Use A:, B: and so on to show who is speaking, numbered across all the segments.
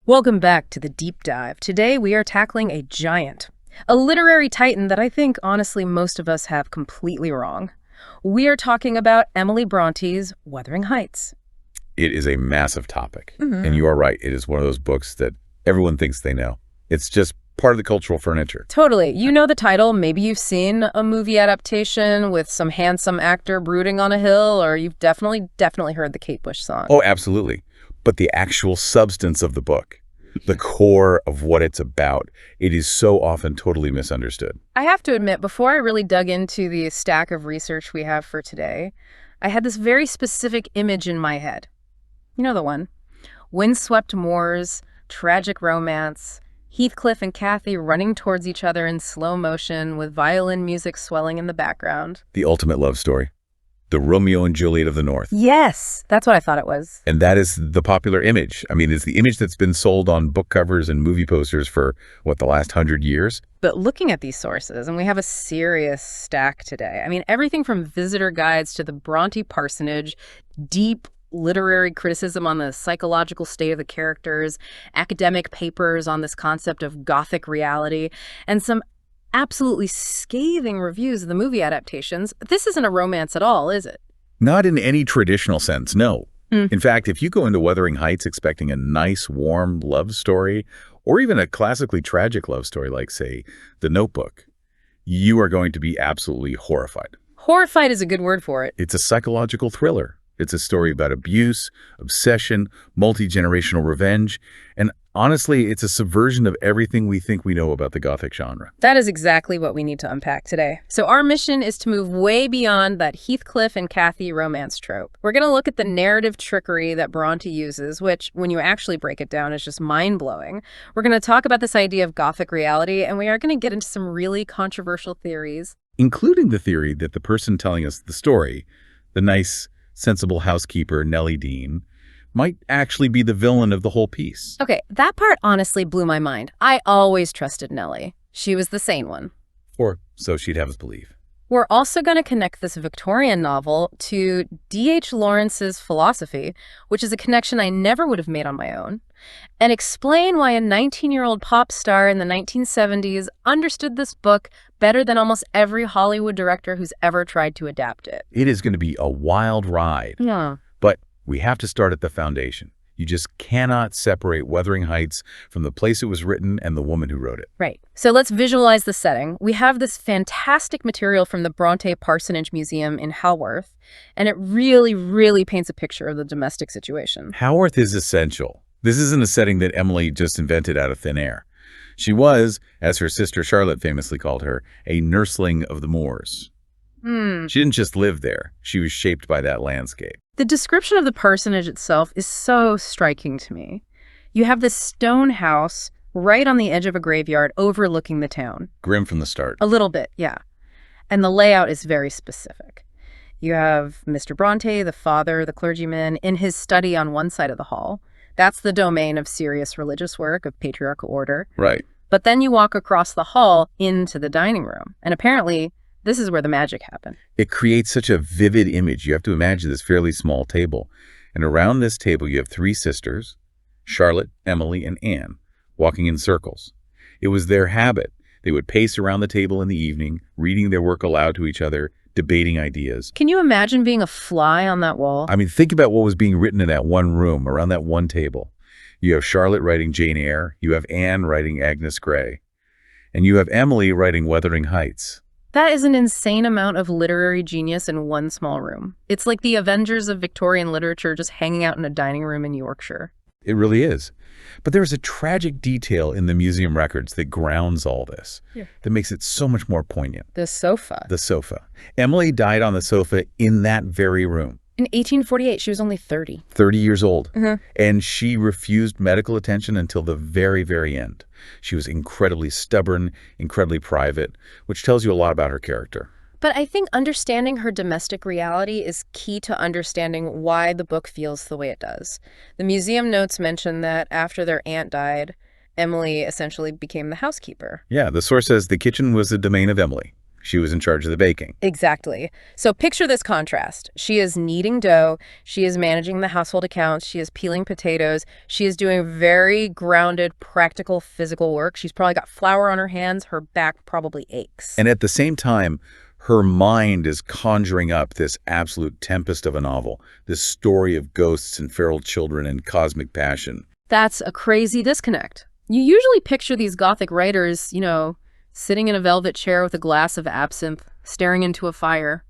A: Welcome back to the deep dive. Today we are tackling a giant, a literary titan that I think, honestly, most of us have completely wrong. We are talking about Emily Bronte's Wuthering Heights.
B: It is a massive topic. And you are right. It is one of those books that everyone thinks they know. It's just part of the cultural furniture.
A: Totally. You know the title. Maybe you've seen a movie adaptation with some handsome actor brooding on a hill, or you've definitely heard the Kate Bush song.
B: Oh, absolutely. But the actual substance of the book, the core of what it's about, it is so often totally misunderstood.
A: I have to admit, before I really dug into the stack of research we have for today, I had this very specific image in my head. You know the one. Windswept moors, tragic romance, Heathcliff and Cathy running towards each other in slow motion with violin music swelling in the background.
B: The ultimate love story. The Romeo and Juliet of the North.
A: Yes, that's what I thought it was.
B: And that is the popular image. I mean, it's the image that's been sold on book covers and movie posters for, the last 100 years?
A: But looking at these sources, and we have a serious stack today. I mean, everything from visitor guides to the Bronte parsonage, deep literary criticism on the psychological state of the characters, academic papers on this concept of Gothic reality, and some absolutely scathing reviews of the movie adaptations. This isn't a romance at all, is it?
B: Not in any traditional sense, no. In fact, if you go into Wuthering Heights expecting a nice, warm love story, or even a classically tragic love story like, say, The Notebook, you are going to be absolutely horrified.
A: Horrified is a good word for it.
B: It's a psychological thriller. It's a story about abuse, obsession, multi-generational revenge, and honestly, it's a subversion of everything we think we know about the Gothic genre.
A: That is exactly what we need to unpack today. So our mission is to move way beyond that Heathcliff and Cathy romance trope. We're going to look at the narrative trickery that Bronte uses, which, when you actually break it down, is just mind-blowing. We're going to talk about this idea of Gothic reality, and we are going to get into some really controversial theories.
B: Including the theory that the person telling us the story, the nice, sensible housekeeper, Nellie Dean, might actually be the villain of the whole piece.
A: Okay, that part honestly blew my mind. I always trusted Nellie. She was the sane one.
B: Or so she'd have us believe.
A: We're also going to connect this Victorian novel to D.H. Lawrence's philosophy, which is a connection I never would have made on my own, and explain why a 19-year-old pop star in the 1970s understood this book better than almost every Hollywood director who's ever tried to adapt it.
B: It is going to be a wild ride.
A: Yeah.
B: But we have to start at the foundation. You just cannot separate Wuthering Heights from the place it was written and the woman who wrote it.
A: Right. So let's visualize the setting. We have this fantastic material from the Bronte Parsonage Museum in Haworth, and it really, really paints a picture of the domestic situation.
B: Haworth is essential. This isn't a setting that Emily just invented out of thin air. She was, as her sister Charlotte famously called her, a nursling of the moors. She didn't just live there. She was shaped by that landscape.
A: The description of the parsonage itself is so striking to me. You have this stone house right on the edge of a graveyard overlooking the town.
B: Grim from the start.
A: A little bit, yeah. And the layout is very specific. You have Mr. Bronte, the father, the clergyman, in his study on one side of the hall. That's the domain of serious religious work, of patriarchal order.
B: Right.
A: But then you walk across the hall into the dining room. And apparently, this is where the magic happened.
B: It creates such a vivid image. You have to imagine this fairly small table. And around this table, you have three sisters, Charlotte, Emily, and Anne, walking in circles. It was their habit. They would pace around the table in the evening, reading their work aloud to each other, debating ideas.
A: Can you imagine being a fly on that wall?
B: I mean, think about what was being written in that one room, around that one table. You have Charlotte writing Jane Eyre, you have Anne writing Agnes Grey, and you have Emily writing Wuthering Heights.
A: That is an insane amount of literary genius in one small room. It's like the Avengers of Victorian literature just hanging out in a dining room in Yorkshire.
B: It really is. But there's a tragic detail in the museum records that grounds all this, that makes it so much more poignant.
A: The sofa.
B: The sofa. Emily died on the sofa in that very room.
A: In 1848, she was only 30.
B: 30 years old. And she refused medical attention until the very, very end. She was incredibly stubborn, incredibly private, which tells you a lot about her character.
A: But I think understanding her domestic reality is key to understanding why the book feels the way it does. The museum notes mention that after their aunt died, Emily essentially became the housekeeper.
B: Yeah, the source says the kitchen was the domain of Emily. She was in charge of the baking.
A: Exactly. So picture this contrast. She is kneading dough. She is managing the household accounts. She is peeling potatoes. She is doing very grounded, practical, physical work. She's probably got flour on her hands. Her back probably aches.
B: And at the same time, her mind is conjuring up this absolute tempest of a novel, this story of ghosts and feral children and cosmic passion.
A: That's a crazy disconnect. You usually picture these Gothic writers, sitting in a velvet chair with a glass of absinthe, staring into a fire,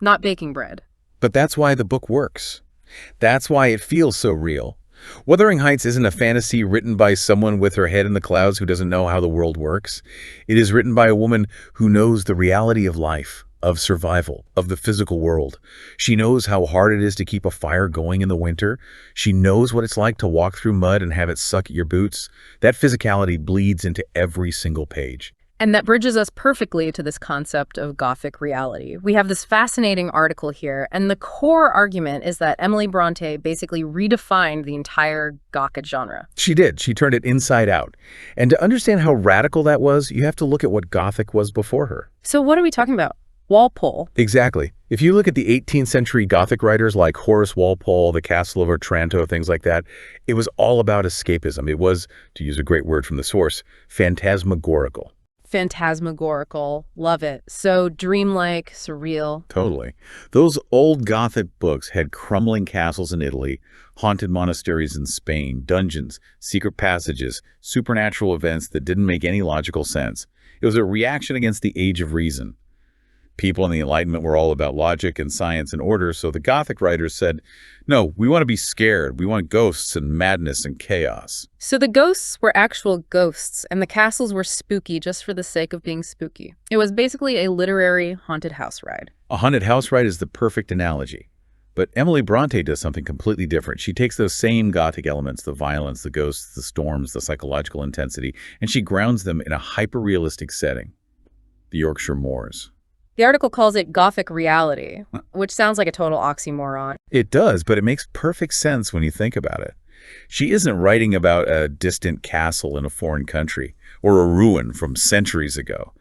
A: not baking bread.
B: But that's why the book works. That's why it feels so real. Wuthering Heights isn't a fantasy written by someone with her head in the clouds who doesn't know how the world works. It is written by a woman who knows the reality of life, of survival, of the physical world. She knows how hard it is to keep a fire going in the winter. She knows what it's like to walk through mud and have it suck at your boots. That physicality bleeds into every single page.
A: And that bridges us perfectly to this concept of Gothic reality. We have this fascinating article here, and the core argument is that Emily Bronte basically redefined the entire Gothic genre.
B: She did. She turned it inside out. And to understand how radical that was, you have to look at what Gothic was before her.
A: So what are we talking about? Walpole.
B: Exactly. If you look at the 18th century Gothic writers like Horace Walpole, the Castle of Otranto, things like that, it was all about escapism. It was, to use a great word from the source, phantasmagorical.
A: Phantasmagorical. Love it. So dreamlike, surreal.
B: Totally. Those old Gothic books had crumbling castles in Italy, haunted monasteries in Spain, dungeons, secret passages, supernatural events that didn't make any logical sense. It was a reaction against the age of reason. People in the Enlightenment were all about logic and science and order, so the Gothic writers said, no, we want to be scared. We want ghosts and madness and chaos.
A: So the ghosts were actual ghosts, and the castles were spooky just for the sake of being spooky. It was basically a literary haunted house ride.
B: A haunted house ride is the perfect analogy. But Emily Bronte does something completely different. She takes those same Gothic elements, the violence, the ghosts, the storms, the psychological intensity, and she grounds them in a hyper-realistic setting, the Yorkshire Moors.
A: The article calls it Gothic reality, which sounds like a total oxymoron.
B: It does, but it makes perfect sense when you think about it. She isn't writing about a distant castle in a foreign country or a ruin from centuries ago.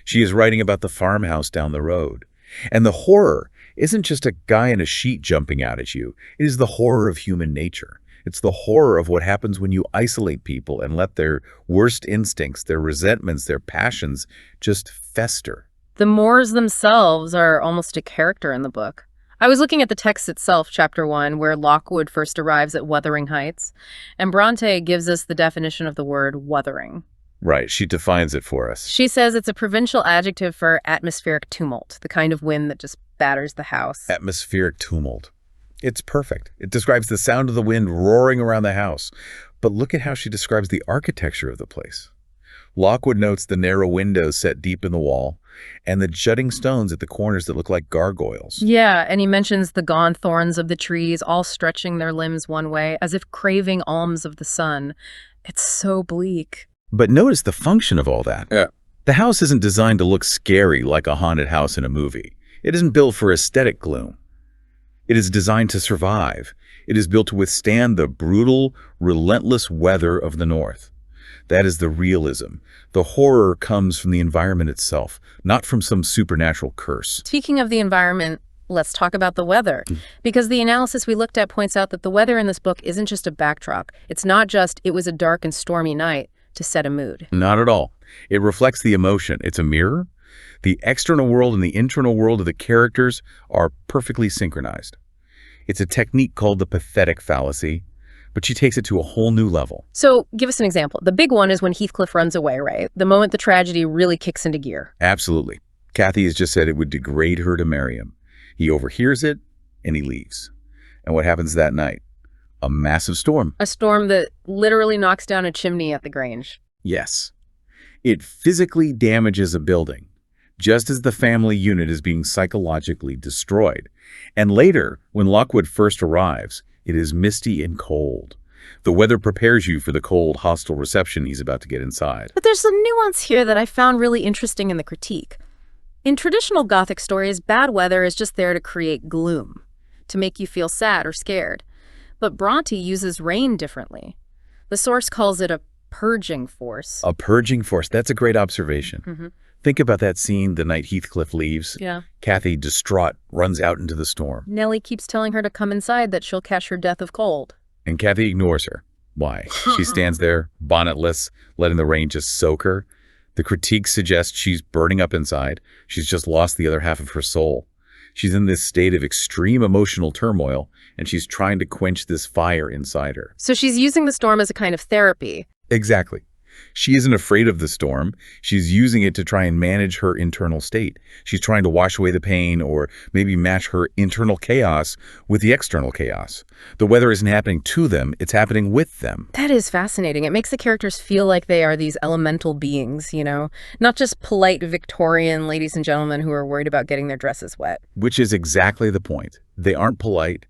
B: She is writing about the farmhouse down the road. And the horror isn't just a guy in a sheet jumping out at you. It is the horror of human nature. It's the horror of what happens when you isolate people and let their worst instincts, their resentments, their passions just fester.
A: The Moors themselves are almost a character in the book. I was looking at the text itself, chapter 1, where Lockwood first arrives at Wuthering Heights, and Bronte gives us the definition of the word wuthering.
B: Right, she defines it for us.
A: She says it's a provincial adjective for atmospheric tumult, the kind of wind that just batters the house.
B: Atmospheric tumult. It's perfect. It describes the sound of the wind roaring around the house. But look at how she describes the architecture of the place. Lockwood notes the narrow windows set deep in the wall and the jutting stones at the corners that look like gargoyles.
A: Yeah, and he mentions the gaunt thorns of the trees all stretching their limbs one way, as if craving alms of the sun. It's so bleak.
B: But notice the function of all that.
C: Yeah.
B: The house isn't designed to look scary like a haunted house in a movie. It isn't built for aesthetic gloom. It is designed to survive. It is built to withstand the brutal, relentless weather of the North. That is the realism. The horror comes from the environment itself, not from some supernatural curse.
A: Speaking of the environment, let's talk about the weather. Because the analysis we looked at points out that the weather in this book isn't just a backdrop. It's not just, it was a dark and stormy night to set a mood.
B: Not at all. It reflects the emotion. It's a mirror. The external world and the internal world of the characters are perfectly synchronized. It's a technique called the pathetic fallacy, but she takes it to a whole new level.
A: So give us an example. The big one is when Heathcliff runs away, right? The moment the tragedy really kicks into gear.
B: Absolutely. Kathy has just said it would degrade her to marry him. He overhears it, and he leaves. And what happens that night? A massive storm.
A: A storm that literally knocks down a chimney at the Grange.
B: Yes. It physically damages a building, just as the family unit is being psychologically destroyed. And later, when Lockwood first arrives, it is misty and cold. The weather prepares you for the cold, hostile reception he's about to get inside.
A: But there's some nuance here that I found really interesting in the critique. In traditional Gothic stories, bad weather is just there to create gloom, to make you feel sad or scared. But Bronte uses rain differently. The source calls it a purging force.
B: A purging force. That's a great observation. Think about that scene the night Heathcliff leaves.
A: Yeah.
B: Kathy, distraught, runs out into the storm.
A: Nellie keeps telling her to come inside, that she'll catch her death of cold.
B: And Kathy ignores her. Why? She stands there, bonnetless, letting the rain just soak her. The critique suggests she's burning up inside. She's just lost the other half of her soul. She's in this state of extreme emotional turmoil, and she's trying to quench this fire inside her.
A: So she's using the storm as a kind of therapy.
B: Exactly. She isn't afraid of the storm. She's using it to try and manage her internal state. She's trying to wash away the pain or maybe match her internal chaos with the external chaos. The weather isn't happening to them, it's happening with them.
A: That is fascinating. It makes the characters feel like they are these elemental beings, not just polite Victorian ladies and gentlemen who are worried about getting their dresses wet.
B: Which is exactly the point. They aren't polite,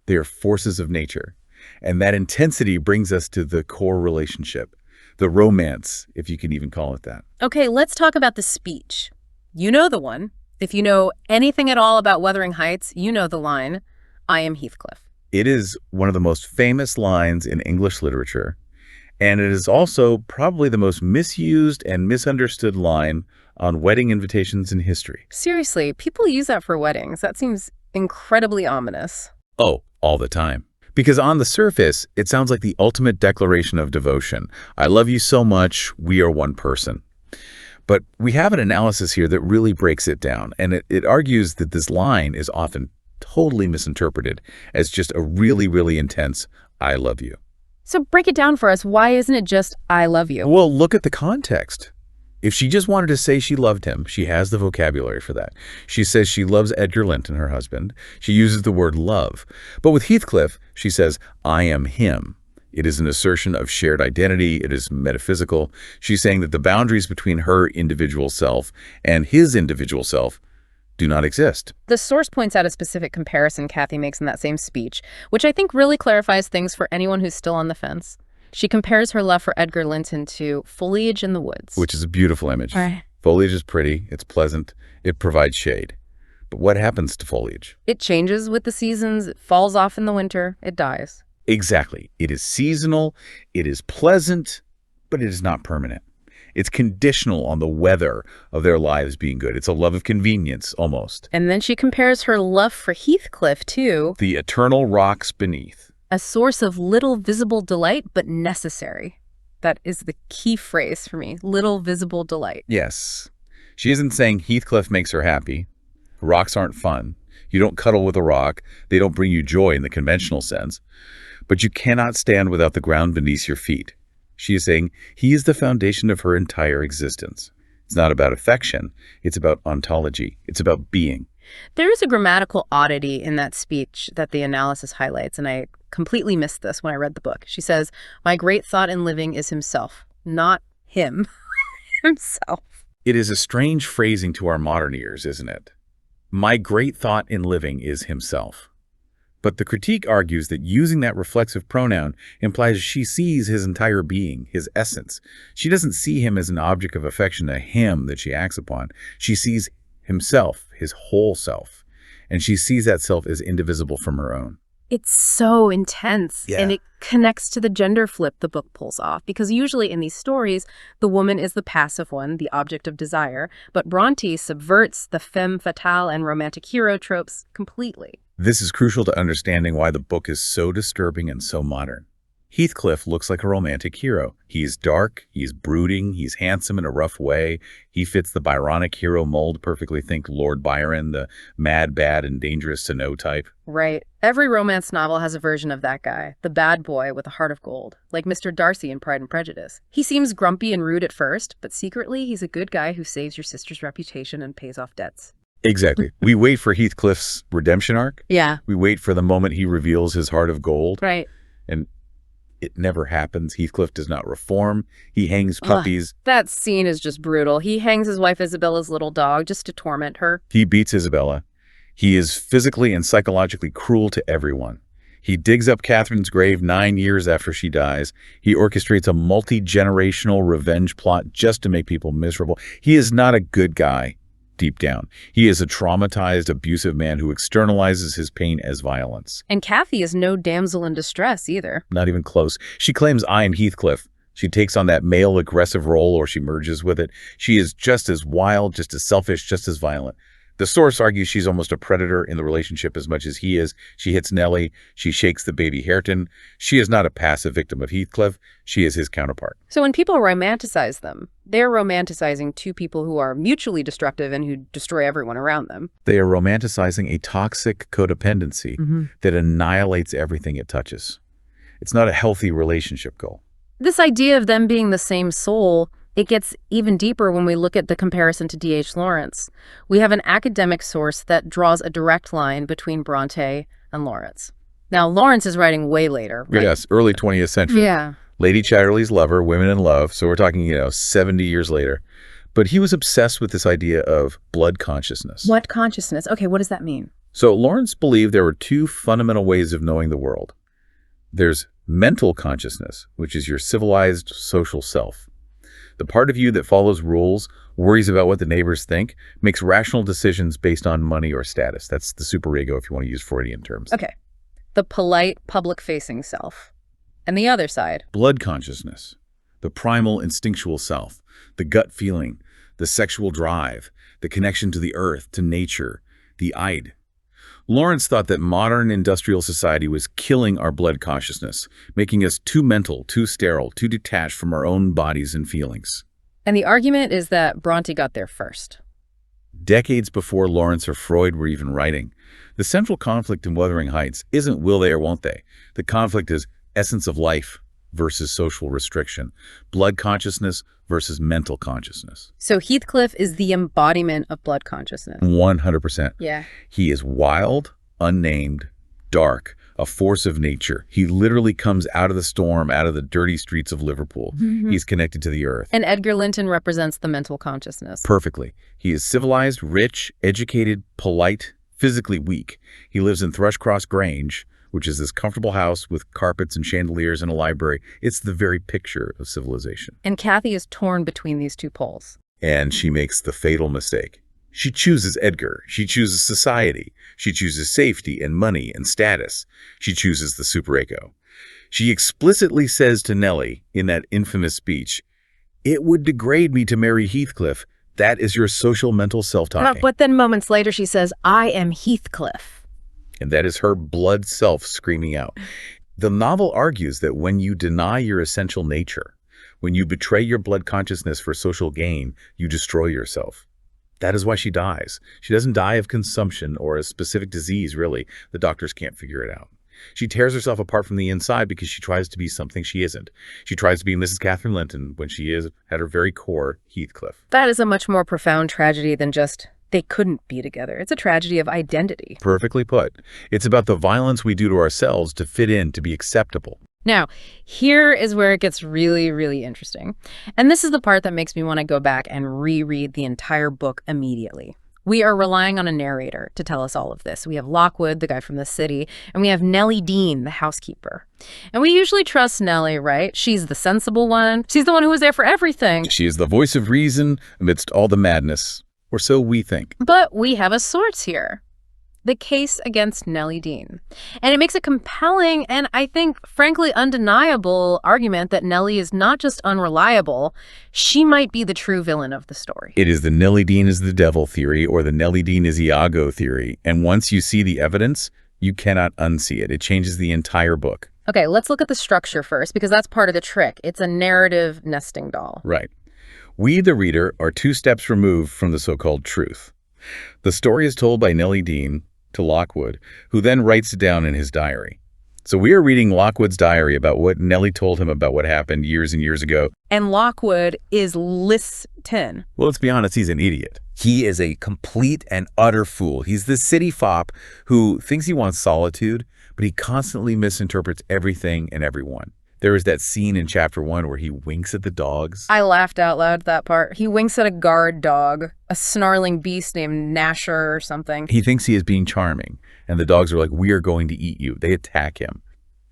B: they are forces of nature. And that intensity brings us to the core relationship. The romance, if you can even call it that.
A: Okay, let's talk about the speech. You know the one. If you know anything at all about Wuthering Heights, you know the line, "I am Heathcliff."
B: It is one of the most famous lines in English literature, and it is also probably the most misused and misunderstood line on wedding invitations in history.
A: Seriously, people use that for weddings. That seems incredibly ominous.
B: Oh, all the time. Because on the surface, it sounds like the ultimate declaration of devotion. I love you so much, we are one person. But we have an analysis here that really breaks it down, and it argues that this line is often totally misinterpreted as just a really, really intense, I love you.
A: So break it down for us. Why isn't it just, I love you?
B: Well, look at the context. If she just wanted to say she loved him, she has the vocabulary for that. She says she loves Edgar Linton, her husband. She uses the word love. But with Heathcliff, she says, I am him. It is an assertion of shared identity. It is metaphysical. She's saying that the boundaries between her individual self and his individual self do not exist.
A: The source points out a specific comparison Kathy makes in that same speech, which I think really clarifies things for anyone who's still on the fence. She compares her love for Edgar Linton to foliage in the woods.
B: Which is a beautiful image.
A: Right.
B: Foliage is pretty, it's pleasant, it provides shade. But what happens to foliage?
A: It changes with the seasons, it falls off in the winter, it dies.
B: Exactly. It is seasonal, it is pleasant, but it is not permanent. It's conditional on the weather of their lives being good. It's a love of convenience, almost.
A: And then she compares her love for Heathcliff to
B: the eternal rocks beneath.
A: A source of little visible delight, but necessary. That is the key phrase for me, little visible delight.
B: Yes. She isn't saying Heathcliff makes her happy. Rocks aren't fun. You don't cuddle with a rock. They don't bring you joy in the conventional sense. But you cannot stand without the ground beneath your feet. She is saying he is the foundation of her entire existence. It's not about affection. It's about ontology. It's about being.
A: There is a grammatical oddity in that speech that the analysis highlights, and I completely missed this when I read the book. She says, my great thought in living is himself, not him, himself.
B: It is a strange phrasing to our modern ears, isn't it? My great thought in living is himself. But the critique argues that using that reflexive pronoun implies she sees his entire being, his essence. She doesn't see him as an object of affection, a him that she acts upon. She sees himself, his whole self, and she sees that self as indivisible from her own.
A: It's so intense,
B: Yeah.
A: and it connects to the gender flip the book pulls off, because usually in these stories, the woman is the passive one, the object of desire, but Bronte subverts the femme fatale and romantic hero tropes completely.
B: This is crucial to understanding why the book is so disturbing and so modern. Heathcliff looks like a romantic hero. He's dark, he's brooding, he's handsome in a rough way. He fits the Byronic hero mold perfectly. Think Lord Byron, the mad, bad, and dangerous to know type.
A: Right. Every romance novel has a version of that guy, the bad boy with a heart of gold, like Mr. Darcy in Pride and Prejudice. He seems grumpy and rude at first, but secretly he's a good guy who saves your sister's reputation and pays off debts.
B: Exactly. We wait for Heathcliff's redemption arc.
A: Yeah.
B: We wait for the moment he reveals his heart of gold.
A: Right.
B: And it never happens. Heathcliff does not reform. He hangs puppies.
A: That scene is just brutal. He hangs his wife Isabella's little dog just to torment her.
B: He beats Isabella. He is physically and psychologically cruel to everyone. He digs up Catherine's grave 9 years after she dies. He orchestrates a multi-generational revenge plot just to make people miserable. He is not a good guy deep down. He is a traumatized, abusive man who externalizes his pain as violence.
A: And Kathy is no damsel in distress either.
B: Not even close. She claims I am Heathcliff, She takes on that male aggressive role or she merges with it. She is just as wild, just as selfish, just as violent. The source argues she's almost a predator in the relationship as much as he is. She hits Nellie. She shakes the baby Hareton. She is not a passive victim of Heathcliff. She is his counterpart.
A: So when people romanticize them, they're romanticizing two people who are mutually destructive and who destroy everyone around them.
B: They are romanticizing a toxic codependency that annihilates everything it touches. It's not a healthy relationship goal.
A: This idea of them being the same soul, it gets even deeper when we look at the comparison to D.H. Lawrence. We have an academic source that draws a direct line between Bronte and Lawrence. Now, Lawrence is writing way later, right?
B: Yes, early 20th century.
A: Yeah.
B: Lady Chatterley's lover, Women in Love. So we're talking, 70 years later. But he was obsessed with this idea of blood consciousness.
A: What consciousness? Okay, what does that mean?
B: So Lawrence believed there were two fundamental ways of knowing the world. There's mental consciousness, which is your civilized social self. The part of you that follows rules, worries about what the neighbors think, makes rational decisions based on money or status. That's the superego if you want to use Freudian terms.
A: Okay. The polite, public-facing self. And the other side.
B: Blood consciousness, the primal instinctual self, the gut feeling, the sexual drive, the connection to the earth, to nature, the id. Lawrence thought that modern industrial society was killing our blood consciousness, making us too mental, too sterile, too detached from our own bodies and feelings.
A: And the argument is that Bronte got there first.
B: Decades before Lawrence or Freud were even writing, the central conflict in Wuthering Heights isn't will they or won't they. The conflict is essence of life versus social restriction, blood consciousness versus mental consciousness.
A: So Heathcliff is the embodiment of blood consciousness.
B: 100%.
A: Yeah.
B: He is wild, unnamed, dark, a force of nature. He literally comes out of the storm, out of the dirty streets of Liverpool. He's connected to the earth.
A: And Edgar Linton represents the mental consciousness.
B: Perfectly. He is civilized, rich, educated, polite, physically weak. He lives in Thrushcross Grange, which is this comfortable house with carpets and chandeliers and a library. It's the very picture of civilization.
A: And Kathy is torn between these two poles.
B: And she makes the fatal mistake. She chooses Edgar. She chooses society. She chooses safety and money and status. She chooses the superego. She explicitly says to Nellie in that infamous speech, "It would degrade me to marry Heathcliff. That is your social mental self-talking."
A: But then moments later she says, "I am Heathcliff."
B: And that is her blood self screaming out. The novel argues that when you deny your essential nature, when you betray your blood consciousness for social gain, you destroy yourself. That is why she dies. She doesn't die of consumption or a specific disease, really. The doctors can't figure it out. She tears herself apart from the inside because she tries to be something she isn't. She tries to be Mrs. Catherine Linton when she is, at her very core, Heathcliff.
A: That is a much more profound tragedy than just they couldn't be together. It's a tragedy of identity.
B: Perfectly put. It's about the violence we do to ourselves to fit in, to be acceptable.
A: Now, here is where it gets really, really interesting. And this is the part that makes me want to go back and reread the entire book immediately. We are relying on a narrator to tell us all of this. We have Lockwood, the guy from the city, and we have Nellie Dean, the housekeeper. And we usually trust Nellie, right? She's the sensible one. She's the one who was there for everything.
B: She is the voice of reason amidst all the madness. Or so we think.
A: But we have a source here. The case against Nellie Dean. And it makes a compelling and I think, frankly, undeniable argument that Nellie is not just unreliable, she might be the true villain of the story.
B: It is the Nellie Dean is the devil theory or the Nellie Dean is Iago theory. And once you see the evidence, you cannot unsee it. It changes the entire book.
A: Okay, let's look at the structure first because that's part of the trick. It's a narrative nesting doll.
B: Right. We, the reader, are 2 steps removed from the so-called truth. The story is told by Nellie Dean to Lockwood, who then writes it down in his diary. So we are reading Lockwood's diary about what Nellie told him about what happened years and years ago.
A: And Lockwood is listening.
B: Well, let's be honest, he's an idiot. He is a complete and utter fool. He's the city fop who thinks he wants solitude, but he constantly misinterprets everything and everyone. There is that scene in chapter 1 where he winks at the dogs.
A: I laughed out loud at that part. He winks at a guard dog, a snarling beast named Nasher or something.
B: He thinks he is being charming, and the dogs are like, "We are going to eat you." They attack him.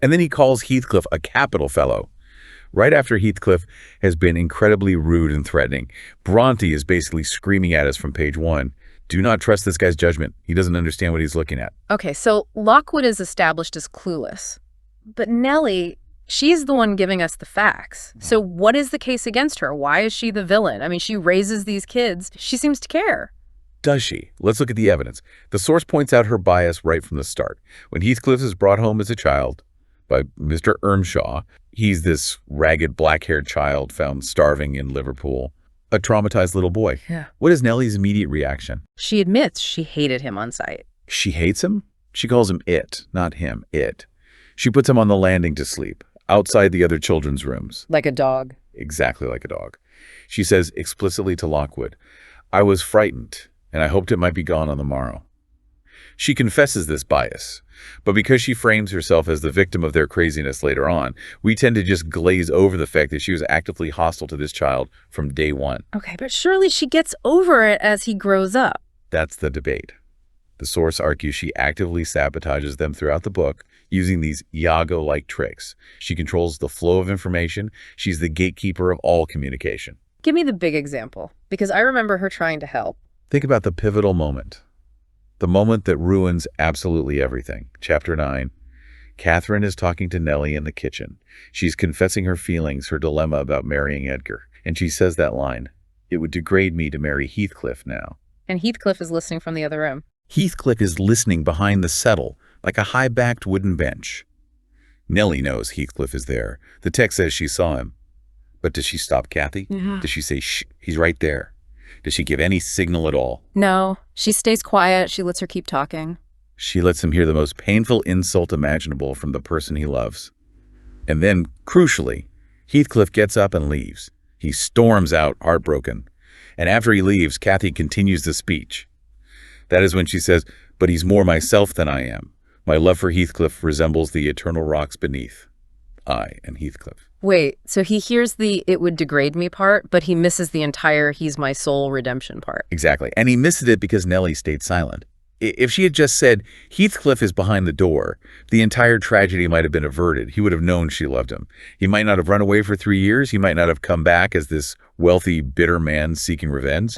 B: And then he calls Heathcliff a capital fellow. Right after Heathcliff has been incredibly rude and threatening, Bronte is basically screaming at us from page 1, "Do not trust this guy's judgment. He doesn't understand what he's looking at."
A: Okay, so Lockwood is established as clueless. But Nellie, She's the one giving us the facts. So what is the case against her? Why is she the villain? I mean, she raises these kids. She seems to care.
B: Does she? Let's look at the evidence. The source points out her bias right from the start. When Heathcliff is brought home as a child by Mr. Earnshaw, he's this ragged, black-haired child found starving in Liverpool, a traumatized little boy.
A: Yeah.
B: What is Nellie's immediate reaction?
A: She admits she hated him on sight.
B: She hates him? She calls him it, not him, it. She puts him on the landing to sleep, outside the other children's rooms.
A: Like a dog.
B: Exactly like a dog. She says explicitly to Lockwood, "I was frightened, and I hoped it might be gone on the morrow." She confesses this bias, but because she frames herself as the victim of their craziness later on, we tend to just glaze over the fact that she was actively hostile to this child from day one.
A: Okay, but surely she gets over it as he grows up.
B: That's the debate. The source argues she actively sabotages them throughout the book using these Iago-like tricks. She controls the flow of information. She's the gatekeeper of all communication.
A: Give me the big example, because I remember her trying to help.
B: Think about the pivotal moment. The moment that ruins absolutely everything. Chapter 9. Catherine is talking to Nellie in the kitchen. She's confessing her feelings, her dilemma about marrying Edgar. And she says that line, "It would degrade me to marry Heathcliff now."
A: And Heathcliff is listening from the other room.
B: Heathcliff is listening behind the settle, like a high-backed wooden bench. Nellie knows Heathcliff is there. The text says she saw him. But does she stop Kathy?
A: Yeah.
B: Does she say, "Shh, he's right there"? Does she give any signal at all?
A: No, she stays quiet. She lets her keep talking.
B: She lets him hear the most painful insult imaginable from the person he loves. And then, crucially, Heathcliff gets up and leaves. He storms out, heartbroken. And after he leaves, Kathy continues the speech. That is when she says, "But he's more myself than I am. My love for Heathcliff resembles the eternal rocks beneath. I am Heathcliff."
A: Wait, so he hears the "it would degrade me" part, but he misses the entire "he's my soul" redemption part.
B: Exactly. And he missed it because Nellie stayed silent. If she had just said, "Heathcliff is behind the door," the entire tragedy might have been averted. He would have known she loved him. He might not have run away for 3 years. He might not have come back as this wealthy, bitter man seeking revenge.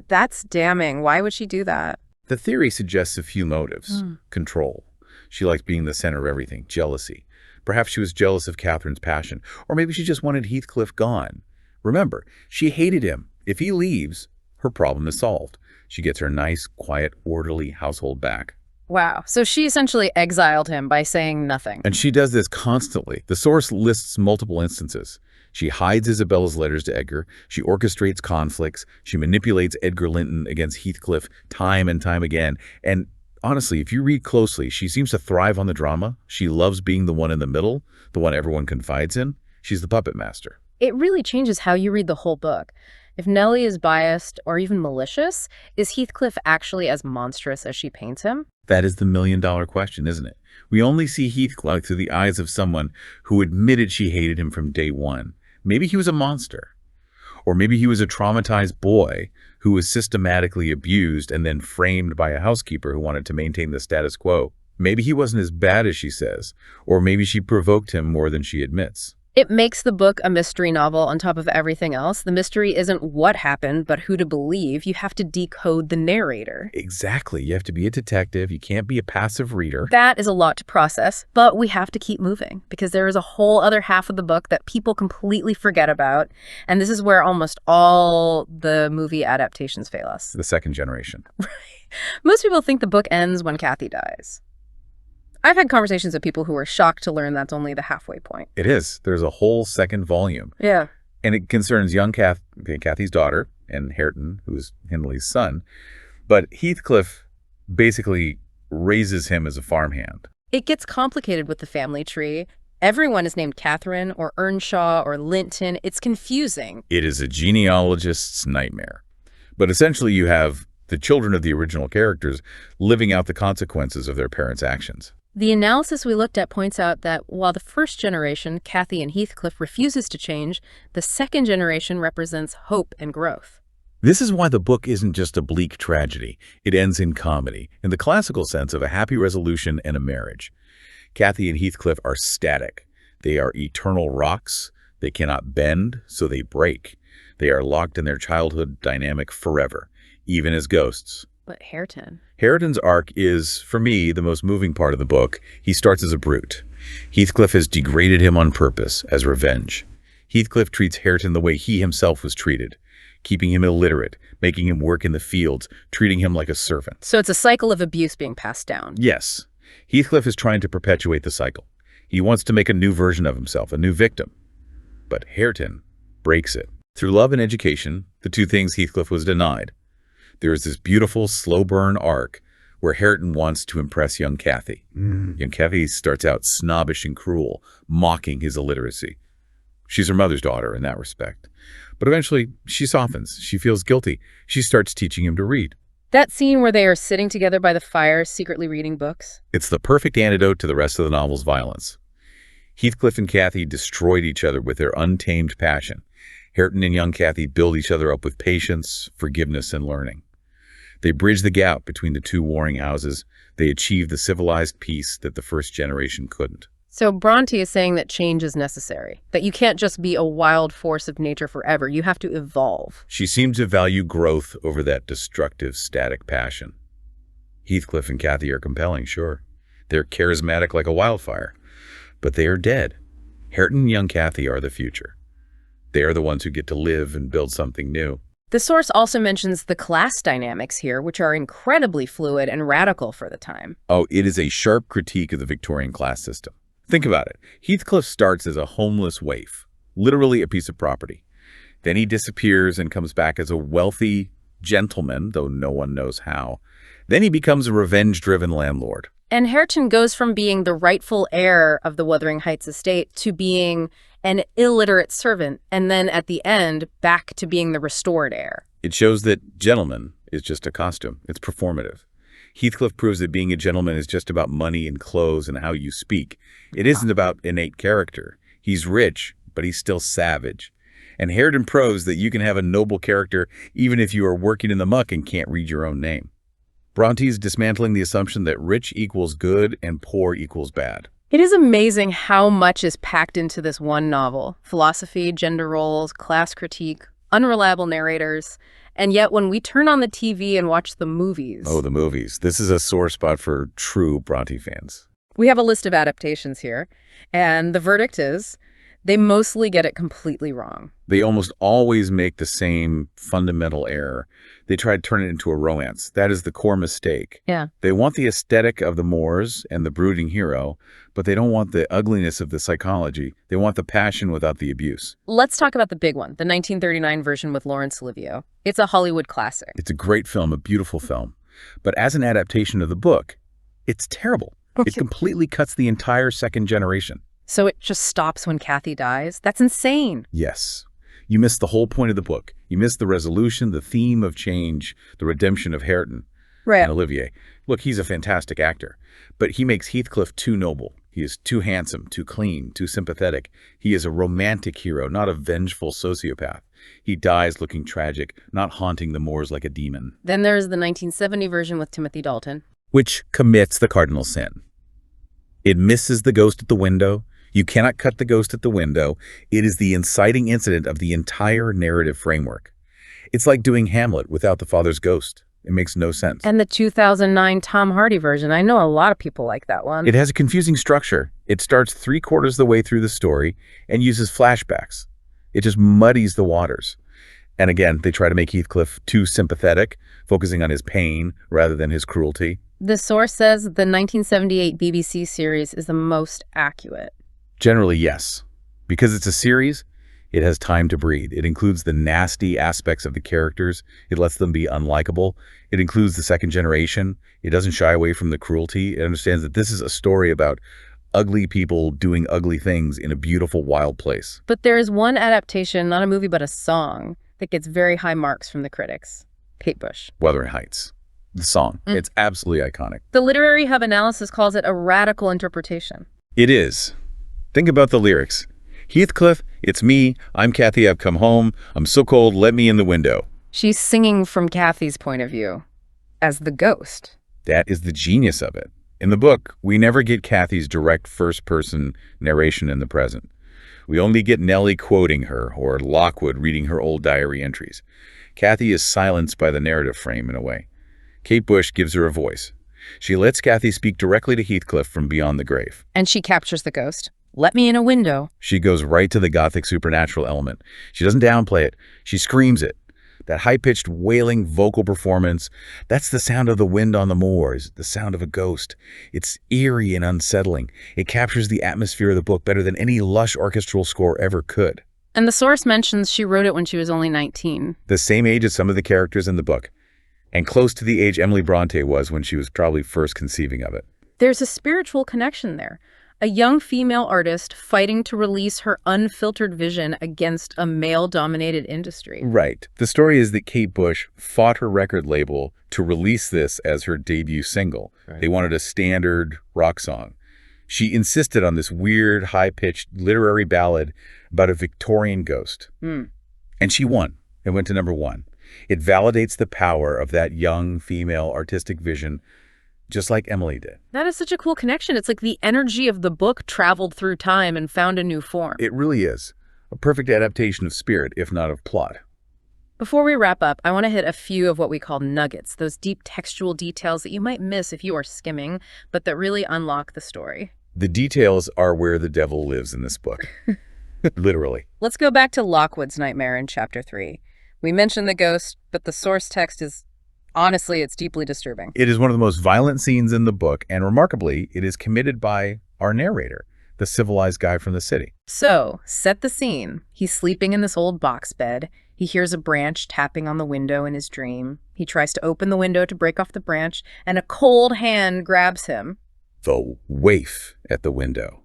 A: That's damning. Why would she do that?
B: The theory suggests a few motives. Control. She likes being the center of everything. Jealousy. Perhaps she was jealous of Catherine's passion. Or maybe she just wanted Heathcliff gone. Remember, she hated him. If he leaves, her problem is solved. She gets her nice, quiet, orderly household back.
A: Wow. So she essentially exiled him by saying nothing.
B: And she does this constantly. The source lists multiple instances. She hides Isabella's letters to Edgar. She orchestrates conflicts. She manipulates Edgar Linton against Heathcliff time and time again. And honestly, if you read closely, she seems to thrive on the drama. She loves being the one in the middle, the one everyone confides in. She's the puppet master.
A: It really changes how you read the whole book. If Nellie is biased or even malicious, is Heathcliff actually as monstrous as she paints him?
B: That is the million-dollar question, isn't it? We only see Heathcliff through the eyes of someone who admitted she hated him from day one. Maybe he was a monster. Or maybe he was a traumatized boy who was systematically abused and then framed by a housekeeper who wanted to maintain the status quo. Maybe he wasn't as bad as she says, or maybe she provoked him more than she admits.
A: It makes the book a mystery novel on top of everything else. The mystery isn't what happened, but who to believe. You have to decode the narrator.
B: Exactly. You have to be a detective. You can't be a passive reader.
A: That is a lot to process, but we have to keep moving because there is a whole other half of the book that people completely forget about. And this is where almost all the movie adaptations fail us.
B: The second generation.
A: Most people think the book ends when Kathy dies. I've had conversations with people who are shocked to learn that's only the halfway point.
B: It is. There's a whole second volume.
A: Yeah.
B: And it concerns young Kathy's daughter and Hareton, who's Hindley's son. But Heathcliff basically raises him as a farmhand.
A: It gets complicated with the family tree. Everyone is named Catherine or Earnshaw or Linton. It's confusing.
B: It is a genealogist's nightmare. But essentially you have the children of the original characters living out the consequences of their parents' actions.
A: The analysis we looked at points out that while the first generation, Kathy and Heathcliff, refuses to change, the second generation represents hope and growth.
B: This is why the book isn't just a bleak tragedy. It ends in comedy, in the classical sense of a happy resolution and a marriage. Kathy and Heathcliff are static. They are eternal rocks. They cannot bend, so they break. They are locked in their childhood dynamic forever, even as ghosts.
A: But Hareton?
B: Hareton's arc is, for me, the most moving part of the book. He starts as a brute. Heathcliff has degraded him on purpose, as revenge. Heathcliff treats Hareton the way he himself was treated, keeping him illiterate, making him work in the fields, treating him like a servant.
A: So it's a cycle of abuse being passed down.
B: Yes, Heathcliff is trying to perpetuate the cycle. He wants to make a new version of himself, a new victim. But Hareton breaks it. Through love and education, the two things Heathcliff was denied. There is this beautiful, slow-burn arc where Hareton wants to impress young Cathy. Young Cathy starts out snobbish and cruel, mocking his illiteracy. She's her mother's daughter in that respect. But eventually, she softens. She feels guilty. She starts teaching him to read.
A: That scene where they are sitting together by the fire, secretly reading books.
B: It's the perfect antidote to the rest of the novel's violence. Heathcliff and Cathy destroyed each other with their untamed passion. Hareton and young Cathy build each other up with patience, forgiveness, and learning. They bridge the gap between the two warring houses. They achieve the civilized peace that the first generation couldn't.
A: So Bronte is saying that change is necessary, that you can't just be a wild force of nature forever. You have to evolve.
B: She seemed to value growth over that destructive, static passion. Heathcliff and Cathy are compelling, sure. They're charismatic like a wildfire, but they are dead. Hareton and young Cathy are the future. They are the ones who get to live and build something new.
A: The source also mentions the class dynamics here, which are incredibly fluid and radical for the time.
B: Oh, it is a sharp critique of the Victorian class system. Think about it. Heathcliff starts as a homeless waif, literally a piece of property. Then he disappears and comes back as a wealthy gentleman, though no one knows how. Then he becomes a revenge-driven landlord.
A: And Hareton goes from being the rightful heir of the Wuthering Heights estate to being an illiterate servant, and then at the end, back to being the restored heir.
B: It shows that gentleman is just a costume. It's performative. Heathcliff proves that being a gentleman is just about money and clothes and how you speak. It isn't about innate character. He's rich, but he's still savage. And Hareton proves that you can have a noble character even if you are working in the muck and can't read your own name. Bronte is dismantling the assumption that rich equals good and poor equals bad.
A: It is amazing how much is packed into this one novel. Philosophy, gender roles, class critique, unreliable narrators. And yet when we turn on the TV and watch the movies...
B: Oh, the movies. This is a sore spot for true Bronte fans.
A: We have a list of adaptations here, and the verdict is they mostly get it completely wrong.
B: They almost always make the same fundamental error. They try to turn it into a romance. That is the core mistake.
A: Yeah.
B: They want the aesthetic of the Moors and the brooding hero, but they don't want the ugliness of the psychology. They want the passion without the abuse.
A: Let's talk about the big one, the 1939 version with Laurence Olivier. It's a Hollywood classic.
B: It's a great film, a beautiful film. But as an adaptation of the book, it's terrible. It completely cuts the entire second generation.
A: So it just stops when Cathy dies? That's insane.
B: Yes. You miss the whole point of the book. You miss the resolution, the theme of change, the redemption of Hareton and Olivier. Look, he's a fantastic actor, but he makes Heathcliff too noble. He is too handsome, too clean, too sympathetic. He is a romantic hero, not a vengeful sociopath. He dies looking tragic, not haunting the moors like a demon.
A: Then there's the 1970 version with Timothy Dalton,
B: which commits the cardinal sin. It misses the ghost at the window. You cannot cut the ghost at the window. It is the inciting incident of the entire narrative framework. It's like doing Hamlet without the father's ghost. It makes no sense.
A: And the 2009 Tom Hardy version, I know a lot of people like that one.
B: It has a confusing structure. It starts 3/4 of the way through the story and uses flashbacks. It just muddies the waters. And again, they try to make Heathcliff too sympathetic, focusing on his pain rather than his cruelty.
A: The source says the 1978 BBC series is the most accurate.
B: Generally, yes. Because it's a series, it has time to breathe. It includes the nasty aspects of the characters. It lets them be unlikable. It includes the second generation. It doesn't shy away from the cruelty. It understands that this is a story about ugly people doing ugly things in a beautiful, wild place.
A: But there is one adaptation, not a movie, but a song, that gets very high marks from the critics. Kate Bush.
B: Wuthering Heights. The song. It's absolutely iconic.
A: The Literary Hub analysis calls it a radical interpretation.
B: It is. Think about the lyrics. Heathcliff, it's me. I'm Cathy. I've come home. I'm so cold. Let me in the window.
A: She's singing from Cathy's point of view, as the ghost.
B: That is the genius of it. In the book, we never get Cathy's direct first-person narration in the present. We only get Nellie quoting her or Lockwood reading her old diary entries. Cathy is silenced by the narrative frame in a way. Kate Bush gives her a voice. She lets Kathy speak directly to Heathcliff from beyond the grave.
A: And she captures the ghost. Let me in a window.
B: She goes right to the gothic supernatural element. She doesn't downplay it. She screams it. That high-pitched, wailing vocal performance, that's the sound of the wind on the moors, the sound of a ghost. It's eerie and unsettling. It captures the atmosphere of the book better than any lush orchestral score ever could.
A: And the source mentions she wrote it when she was only 19.
B: The same age as some of the characters in the book, and close to the age Emily Bronte was when she was probably first conceiving of it.
A: There's a spiritual connection there. A young female artist fighting to release her unfiltered vision against a male-dominated industry.
B: Right. The story is that Kate Bush fought her record label to release this as her debut single. Right. They wanted a standard rock song. She insisted on this weird, high-pitched literary ballad about a Victorian ghost. And she won. It went to #1. It validates the power of that young female artistic vision, just like Emily did.
A: That is such a cool connection. It's like the energy of the book traveled through time and found a new form.
B: It really is. A perfect adaptation of spirit, if not of plot.
A: Before we wrap up, I want to hit a few of what we call nuggets, those deep textual details that you might miss if you are skimming, but that really unlock the story.
B: The details are where the devil lives in this book. Literally.
A: Let's go back to Lockwood's nightmare in Chapter 3. We mentioned the ghost, but the source text is, honestly, it's deeply disturbing.
B: It is one of the most violent scenes in the book, and remarkably, it is committed by our narrator, the civilized guy from the city.
A: So, set the scene. He's sleeping in this old box bed. He hears a branch tapping on the window in his dream. He tries to open the window to break off the branch, and a cold hand grabs him.
B: The waif at the window.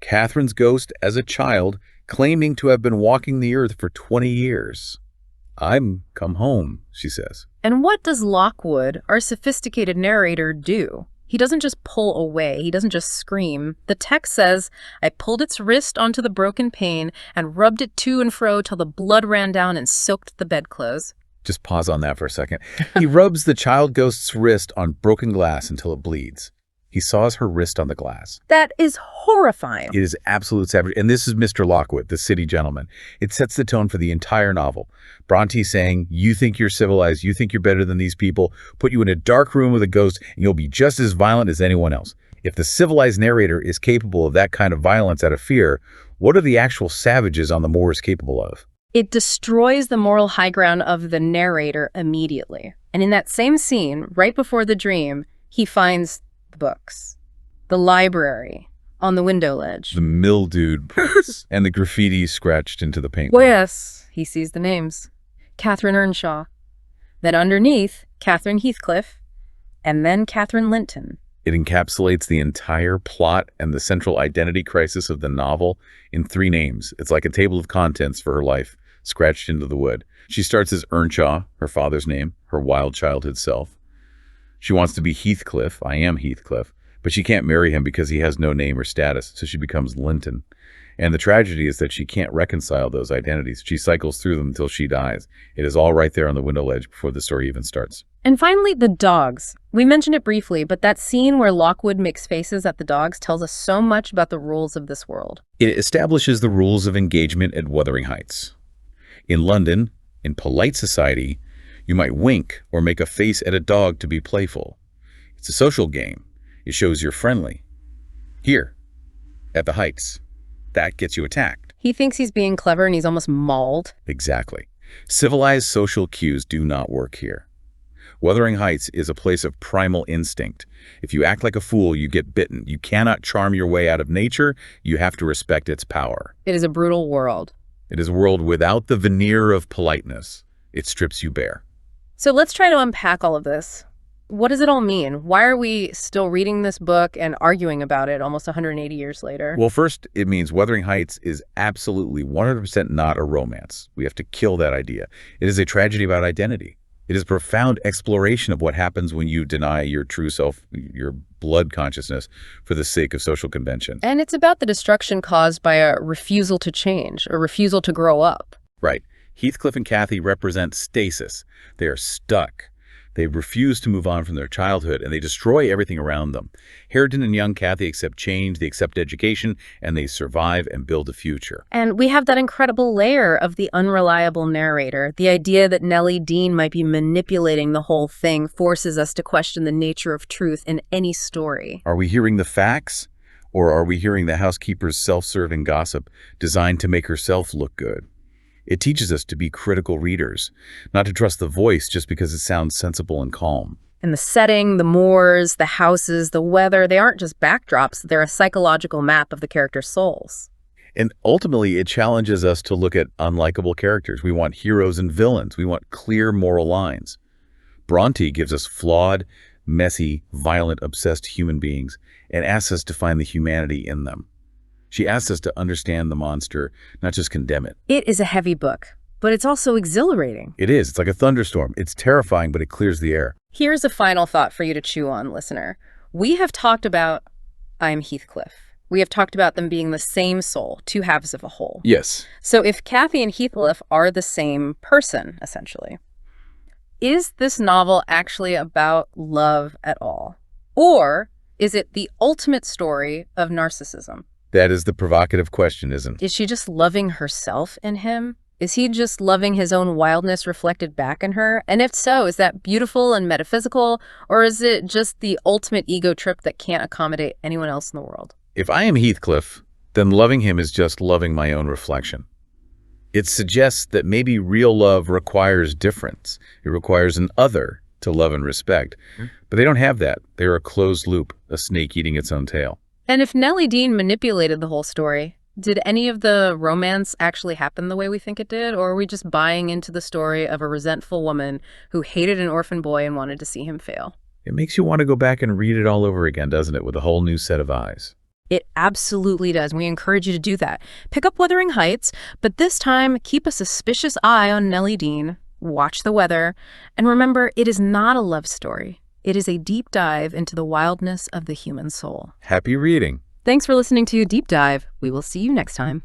B: Catherine's ghost as a child, claiming to have been walking the earth for 20 years. "I'm come home," she says.
A: And what does Lockwood, our sophisticated narrator, do? He doesn't just pull away. He doesn't just scream. The text says, "I pulled its wrist onto the broken pane and rubbed it to and fro till the blood ran down and soaked the bedclothes."
B: Just pause on that for a second. He rubs the child ghost's wrist on broken glass until it bleeds. He saws her wrist on the glass.
A: That is horrifying.
B: It is absolute savage. And this is Mr. Lockwood, the city gentleman. It sets the tone for the entire novel. Bronte saying, "You think you're civilized, you think you're better than these people, put you in a dark room with a ghost, and you'll be just as violent as anyone else." If the civilized narrator is capable of that kind of violence out of fear, what are the actual savages on the moors capable of?
A: It destroys the moral high ground of the narrator immediately. And in that same scene, right before the dream, he finds the books, the library on the window ledge,
B: the mildewed books, and the graffiti scratched into the paint.
A: Well, yes, he sees the names. Catherine Earnshaw. Then underneath, Catherine Heathcliff, and then Catherine Linton.
B: It encapsulates the entire plot and the central identity crisis of the novel in 3 names. It's like a table of contents for her life, scratched into the wood. She starts as Earnshaw, her father's name, her wild childhood self. She wants to be Heathcliff, I am Heathcliff, but she can't marry him because he has no name or status, so she becomes Linton. And the tragedy is that she can't reconcile those identities. She cycles through them until she dies. It is all right there on the window ledge before the story even starts.
A: And finally, the dogs. We mentioned it briefly, but that scene where Lockwood makes faces at the dogs tells us so much about the rules of this world.
B: It establishes the rules of engagement at Wuthering Heights. In London, in polite society, you might wink or make a face at a dog to be playful. It's a social game. It shows you're friendly. Here, at the Heights, that gets you attacked.
A: He thinks he's being clever and he's almost mauled.
B: Exactly. Civilized social cues do not work here. Wuthering Heights is a place of primal instinct. If you act like a fool, you get bitten. You cannot charm your way out of nature. You have to respect its power.
A: It is a brutal world.
B: It is a world without the veneer of politeness. It strips you bare.
A: So let's try to unpack all of this. What does it all mean? Why are we still reading this book and arguing about it almost 180 years later?
B: Well, first, it means Wuthering Heights is absolutely 100% not a romance. We have to kill that idea. It is a tragedy about identity. It is a profound exploration of what happens when you deny your true self, your blood consciousness, for the sake of social convention.
A: And it's about the destruction caused by a refusal to change, a refusal to grow up.
B: Right. Heathcliff and Cathy represent stasis. They are stuck. They refuse to move on from their childhood, and they destroy everything around them. Hareton and young Kathy accept change, they accept education, and they survive and build a future.
A: And we have that incredible layer of the unreliable narrator. The idea that Nellie Dean might be manipulating the whole thing forces us to question the nature of truth in any story.
B: Are we hearing the facts, or are we hearing the housekeeper's self-serving gossip designed to make herself look good? It teaches us to be critical readers, not to trust the voice just because it sounds sensible and calm.
A: And the setting, the moors, the houses, the weather, they aren't just backdrops, they're a psychological map of the characters' souls.
B: And ultimately, it challenges us to look at unlikable characters. We want heroes and villains. We want clear moral lines. Bronte gives us flawed, messy, violent, obsessed human beings and asks us to find the humanity in them. She asks us to understand the monster, not just condemn it.
A: It is a heavy book, but it's also exhilarating.
B: It is. It's like a thunderstorm. It's terrifying, but it clears the air.
A: Here's a final thought for you to chew on, listener. We have talked about I'm Heathcliff. We have talked about them being the same soul, two halves of a whole.
B: Yes.
A: So if Kathy and Heathcliff are the same person, essentially, is this novel actually about love at all? Or is it the ultimate story of narcissism?
B: That is the provocative question, isn't it?
A: Is she just loving herself in him? Is he just loving his own wildness reflected back in her? And if so, is that beautiful and metaphysical, or is it just the ultimate ego trip that can't accommodate anyone else in the world?
B: If I am Heathcliff, then loving him is just loving my own reflection. It suggests that maybe real love requires difference. It requires an other to love and respect. But they don't have that. They're a closed loop, a snake eating its own tail.
A: And if Nellie Dean manipulated the whole story, did any of the romance actually happen the way we think it did? Or are we just buying into the story of a resentful woman who hated an orphan boy and wanted to see him fail?
B: It makes you want to go back and read it all over again, doesn't it, with a whole new set of eyes?
A: It absolutely does. We encourage you to do that. Pick up Wuthering Heights, but this time keep a suspicious eye on Nellie Dean, watch the weather, and remember, it is not a love story. It is a deep dive into the wildness of the human soul.
B: Happy reading.
A: Thanks for listening to Deep Dive. We will see you next time.